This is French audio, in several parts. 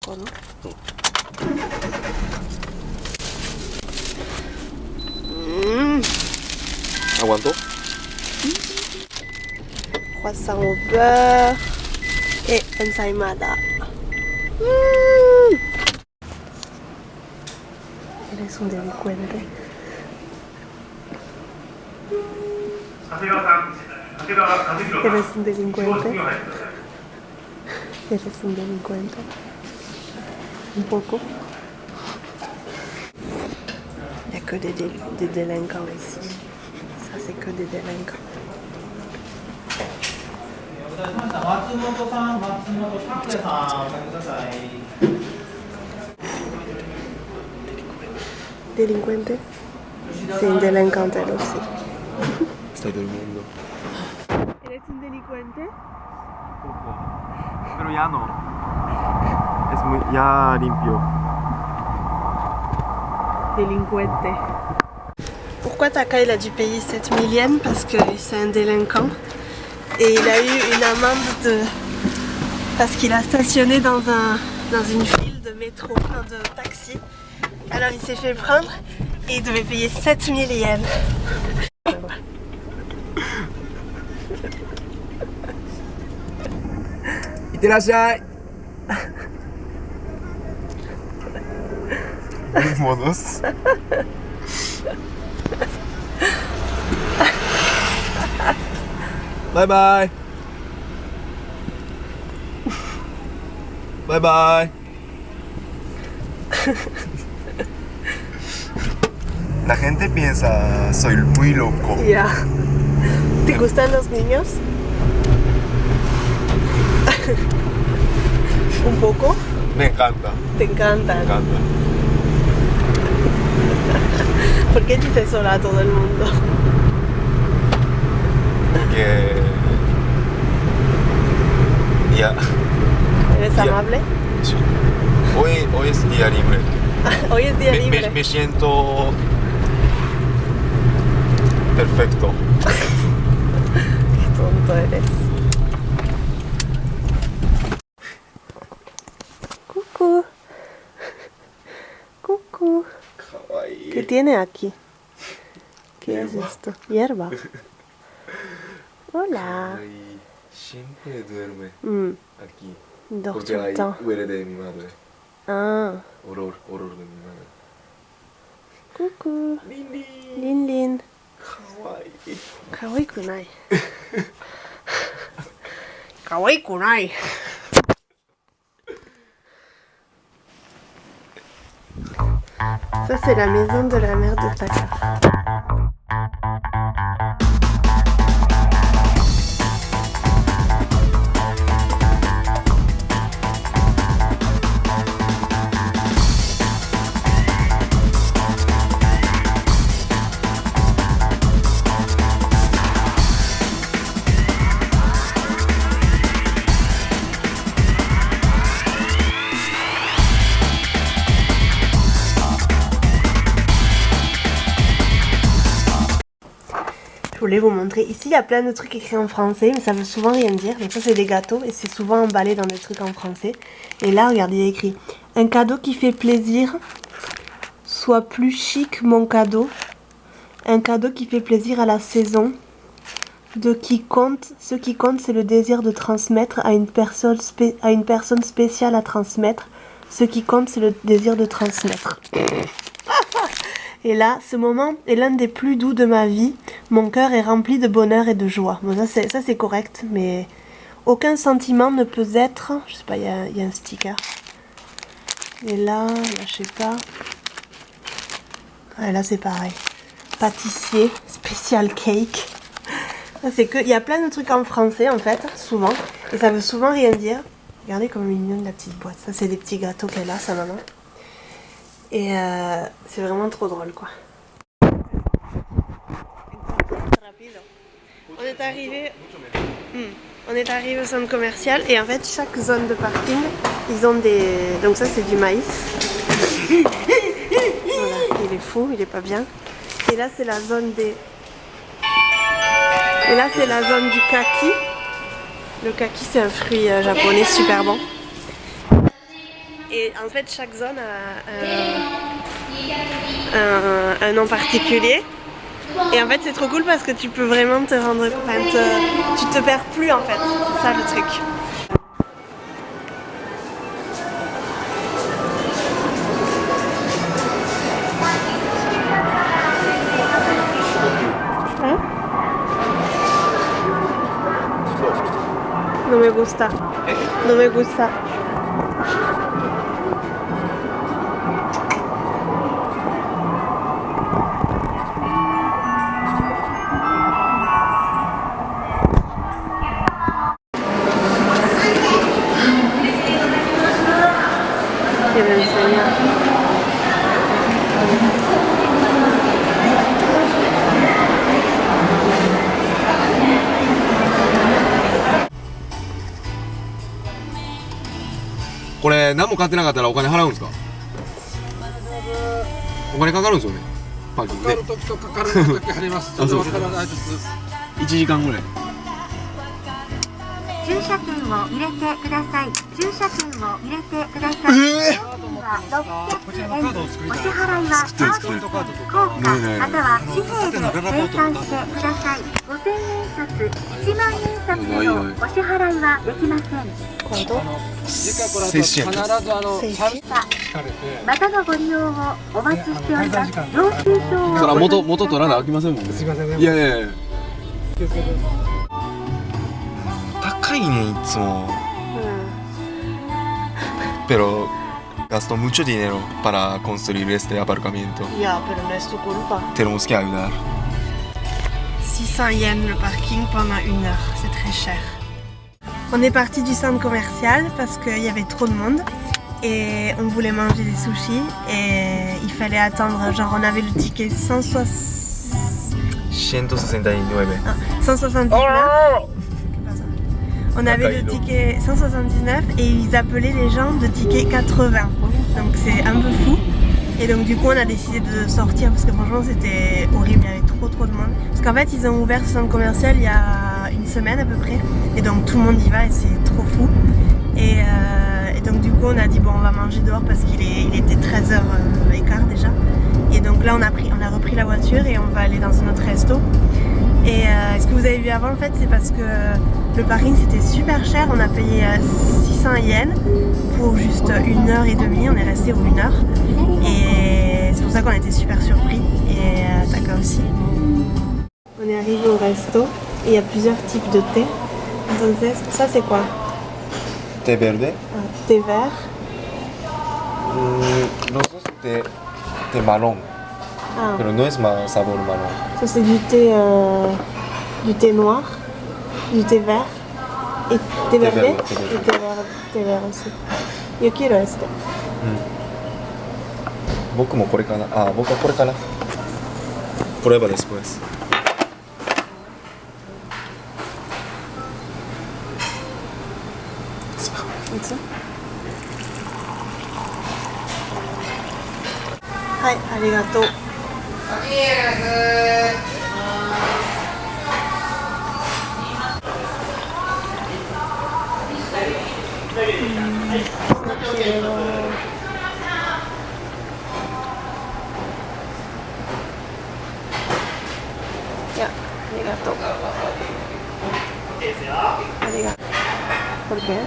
Oh non. Aguanto. Croissant au beurre et ensaimada. Eres un delincuente. Eres un delincuente. Eres un delincuente. Un poco. Il n'y a que des délinquants ici. Ça, c'est que des délinquants. Delincuente. C'est une délinquante elle aussi. Stai dormendo. ¿Eres un delincuente? Pero ya no. Es muy. Ya limpio. Délinquente. Pourquoi Taka il a dû payer 7000 yens? Parce que c'est un délinquant. Et il a eu une amende parce qu'il a stationné dans une file de métro, de taxi. Alors il s'est fait prendre et il devait payer 7000 yens. Itterashai. Modus. Bye bye. Bye bye. La gente piensa soy muy loco. Ya. ¿Te gustan los niños? Un poco. Me encanta. Te encantan. Me encanta. ¿Por qué dices hola a todo el mundo? Porque ya. ¿Eres Ya. amable? Sí. Hoy es día libre. Hoy es día libre. Me siento perfecto. Qué tonto eres. Cucú. Cucú. ¿Qué tiene aquí? ¿Qué es esto? Hierba. Hola. Siempre duerme aquí. Il dort Porque tout le hay temps. huele de mi madre. Ah. Horror de mi madre. Coucou. Lili. Lin Lin. Kawaii. Kawaii kunai. Kawaii kunai. Ça c'est la maison de la mère de Taka. Je voulais vous montrer. Ici, il y a plein de trucs écrits en français, mais ça veut souvent rien dire. Donc ça, c'est des gâteaux et c'est souvent emballé dans des trucs en français. Et là, regardez, il y a écrit « Un cadeau qui fait plaisir, soit plus chic mon cadeau. Un cadeau qui fait plaisir à la saison. Ce qui compte, c'est le désir de transmettre à une personne spéciale à transmettre. Ce qui compte, c'est le désir de transmettre. » Et là, ce moment est l'un des plus doux de ma vie. Mon cœur est rempli de bonheur et de joie. Bon, ça c'est correct, mais aucun sentiment ne peut être... Je sais pas, il y a un sticker. Et là, je sais pas. Ouais, là c'est pareil. Pâtissier, spécial cake. Ça c'est que... Il y a plein de trucs en français en fait, souvent. Et ça veut souvent rien dire. Regardez comme mignonne la petite boîte. Ça c'est des petits gâteaux qu'elle a, sa maman. Et c'est vraiment trop drôle quoi. On est arrivé au centre commercial et en fait chaque zone de parking ils ont des... Donc ça c'est du maïs. Voilà, il est fou, il est pas bien. Et là c'est la zone des... Et là c'est la zone du kaki. Le kaki c'est un fruit japonais super bon. Et en fait, chaque zone a un nom particulier. Et en fait, c'est trop cool parce que tu peux vraiment te rendre... Enfin, tu te perds plus en fait. C'est ça le truc. Hein? No me gusta. No me gusta. Te voy a enseñar.これ何も買ってなかったらお金払うんですか？お金かかるんですよね。パーキングで。かかる時とかかる時あります。ちょっとわからないです。1時間ぐらい。駐車券を入れてください。駐車券を入れてください。こちらのカードを作りおたい。支払いは作ってる作ってる。硬貨または紙幣で精算してください。5000円札、1万円札でのお支払いはできません。次回これ必ず静止サービス聞かれて。またのご利用をお待ちしております。領収書をそら元取らなあきませんもんね。すいませんね。いやいやいや。気をつけて。高いね、いつも。Pero gasto mucho dinero para construir este aparcamiento. Ya, pero no es tu culpa. Tenemos que ayudar. 600 yens le parking pendant 1 heure, c'est très cher. On est parti du centre commercial parce qu'il y avait trop de monde et on voulait manger des sushis et il fallait attendre, genre on avait le ticket 179. On avait le ticket 179 et ils appelaient les gens de ticket 80. Donc c'est un peu fou. Et donc du coup on a décidé de sortir parce que franchement c'était horrible, il y avait trop de monde. Parce qu'en fait ils ont ouvert ce centre commercial il y a 1 semaine à peu près. Et donc tout le monde y va et c'est trop fou. Et donc du coup on a dit bon on va manger dehors parce qu'il était 13h15 déjà. Et donc là on a repris la voiture et on va aller dans un autre resto. Et ce que vous avez vu avant en fait c'est parce que le parking c'était super cher, on a payé 600 yens pour juste 1h30, on est resté pour 1 heure et c'est pour ça qu'on était super surpris et Taka aussi. On est arrivé au resto et il y a plusieurs types de thé. Entonces, ça c'est quoi? Té verde. Thé vert. Nosotros té marrón. Ah. Pero no es sabor marrón. Ça c'est du thé noir, du thé vert et thé verde verde, et thé vert aussi. Yo quiero este. 僕もこれかな。あ、僕はこれかな。Prueba después. Hi, arigato. Ya, arigato. Arigato. ¿Por qué?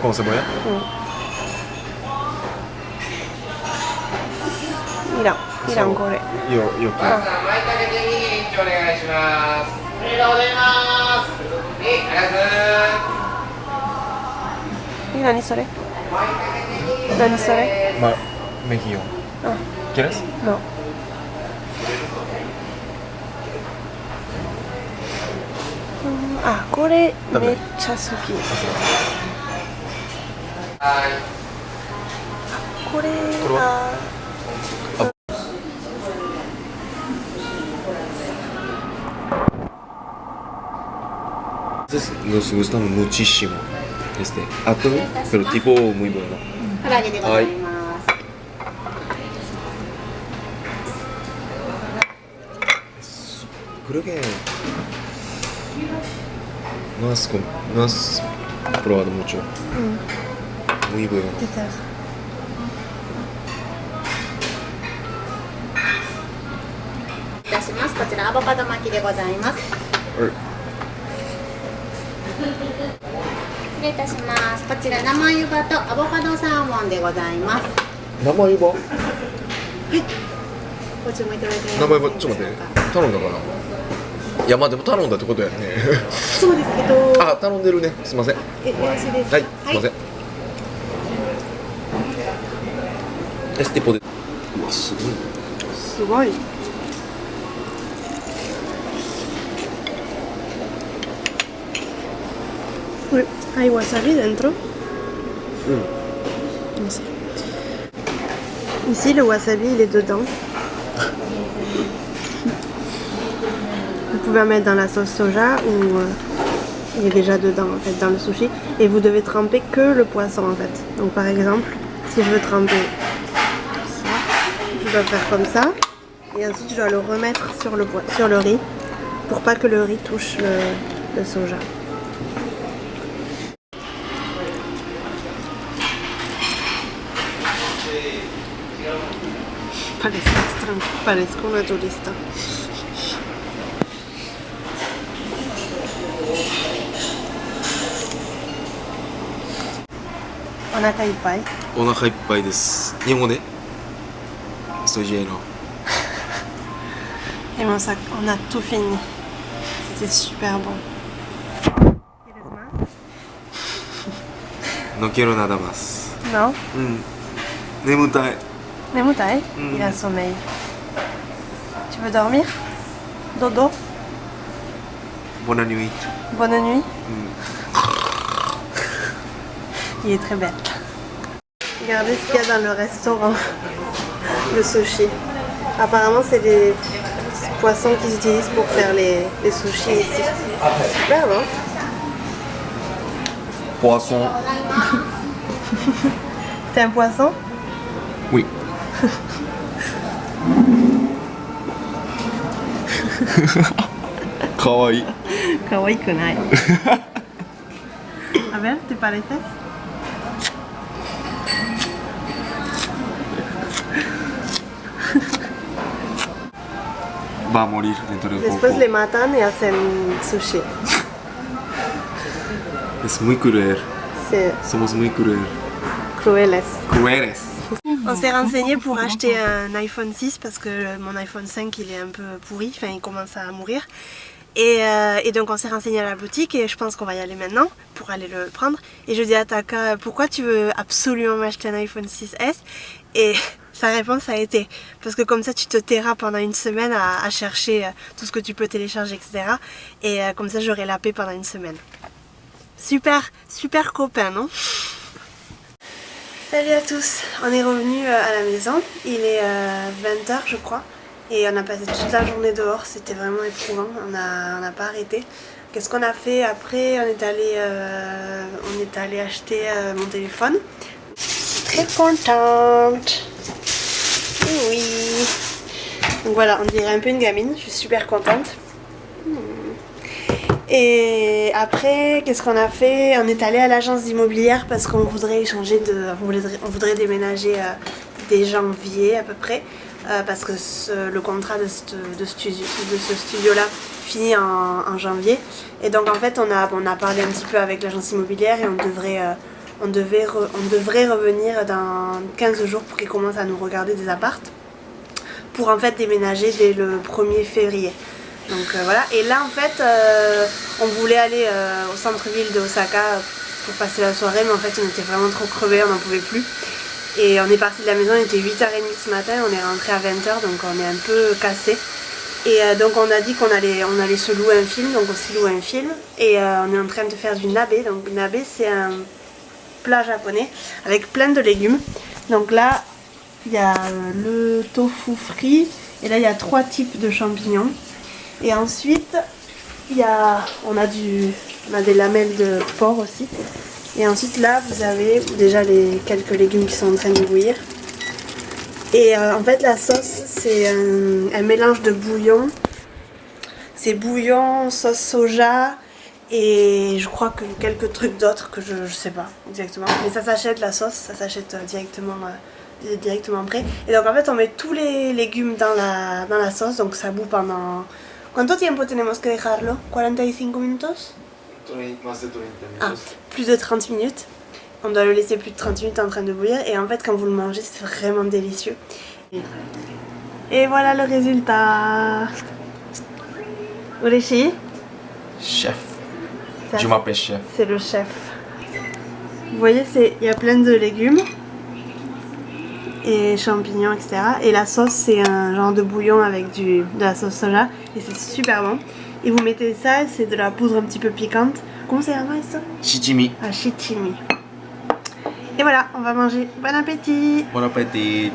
¿Con cebolla? Mira, mira un core. Yo quiero. ¿Y nani sore? ¿Nani sore? Mejillón. Ah. ¿Quieres? No. Ah, core mecha suki. Core Nos gusta muchísimo este atún, pero tipo muy bueno. Ay. 그러게 no has probado mucho. Muy bueno. Quizás. いたします。こちらアボカド巻きでございます。失礼いたします。こちら生湯葉とアボカドサーモンでございます。生湯葉ご注文いただいて生湯葉ちょっと待って頼んだかな。いやまあでも頼んだってことやね。そうです。あ頼んでるね。すいません。よろしいですか。はいすいません。Este tipo de うわすごい。すごい。Uy, ¿hay wasabi dentro? No sé. Ici, le wasabi, il est dedans. Vous pouvez en mettre dans la sauce soja ou il est déjà dedans en fait dans le sushi. Et vous devez tremper que le poisson en fait. Donc par exemple, si je veux tremper ça, je dois faire comme ça. Et ensuite je dois le remettre sur le riz pour pas que le riz touche le soja. Parezco una turista. Onaka ippai. お腹いっぱいです。日本語で Estoy lleno. Et bon, ça, on a tout fini. C'était super bon. No quiero nada más. Non? 眠たい。 Nemutai, il a sommeil. Tu veux dormir? Dodo? Bonne nuit. Bonne nuit. Il est très bête. Regardez ce qu'il y a dans le restaurant. Le sushi. Apparemment, c'est les poissons qu'ils utilisent pour faire les sushis ici. Super, non? Poisson. T'es un poisson? Oui. Kawaii. Kawaii kunai. Ah ben, t'es pas les fesses? Va a morir dentro de poco. Después le matan y hacen sushi. Es muy cruel. C'est Somos muy cruel. crueles. Crueles. On s'est renseigné pour acheter un iPhone 6 parce que mon iPhone 5 il est un peu pourri, enfin il commence à mourir. Et donc on s'est renseigné à la boutique et je pense qu'on va y aller maintenant pour aller le prendre. Et je dis à Taka, pourquoi tu veux absolument m'acheter un iPhone 6S? Et sa réponse a été, parce que comme ça tu te tairas pendant une semaine à chercher tout ce que tu peux télécharger, etc. Et comme ça j'aurai la paix pendant une semaine. Super, super copain, non? Salut à tous, on est revenu à la maison, il est 20 h je crois. Et on a passé toute la journée dehors, c'était vraiment éprouvant, on n'a pas arrêté. Qu'est-ce qu'on a fait après? On est allé acheter mon téléphone. Je suis très contente. Et oui. Donc voilà, on dirait un peu une gamine, je suis super contente. Et après, qu'est-ce qu'on a fait? On est allé à l'agence immobilière parce qu'on voudrait échanger on voudrait déménager dès janvier à peu près. Parce que le contrat de ce studio-là finit en janvier. Et donc en fait on a parlé un petit peu avec l'agence immobilière et on devrait revenir dans 15 jours pour qu'ils commencent à nous regarder des apparts. Pour en fait déménager dès le 1er février. Donc voilà, et là en fait on voulait aller au centre-ville de Osaka pour passer la soirée, mais en fait on était vraiment trop crevés, on n'en pouvait plus. Et on est parti de la maison, il était 8h30 ce matin, on est rentré à 20h, donc on est un peu cassé. Et donc on a dit qu'on allait se louer un film, donc on s'est loué un film. Et on est en train de faire du nabe, donc nabe c'est un plat japonais avec plein de légumes. Donc là, il y a le tofu frit, et là il y a 3 types de champignons. Et ensuite, on a des lamelles de porc aussi. Et ensuite là, vous avez déjà les quelques légumes qui sont en train de bouillir. Et en fait la sauce, c'est un mélange de bouillon. C'est bouillon, sauce soja et je crois que quelques trucs d'autres que je sais pas exactement. Mais ça s'achète la sauce, ça s'achète directement prêt. Et donc en fait on met tous les légumes dans la sauce, donc ça bout pendant... ¿Cuánto tiempo tenemos que dejarlo? ¿45 minutos? Ah, plus de 30 minutes. On doit le laisser plus de 30 minutes en train de bouillir et en fait quand vous le mangez c'est vraiment délicieux. Et voilà le résultat. Ureshi? Chef. Ça, Je m'appelle chef. c'est le chef. Vous voyez, il y a plein de légumes et champignons, etc. Et la sauce, c'est un genre de bouillon avec de la sauce soja et c'est super bon. Et vous mettez ça, c'est de la poudre un petit peu piquante. Comment c'est en ça? Shichimi. Ah, shichimi. Et voilà, on va manger. Bon appétit! Bon appétit.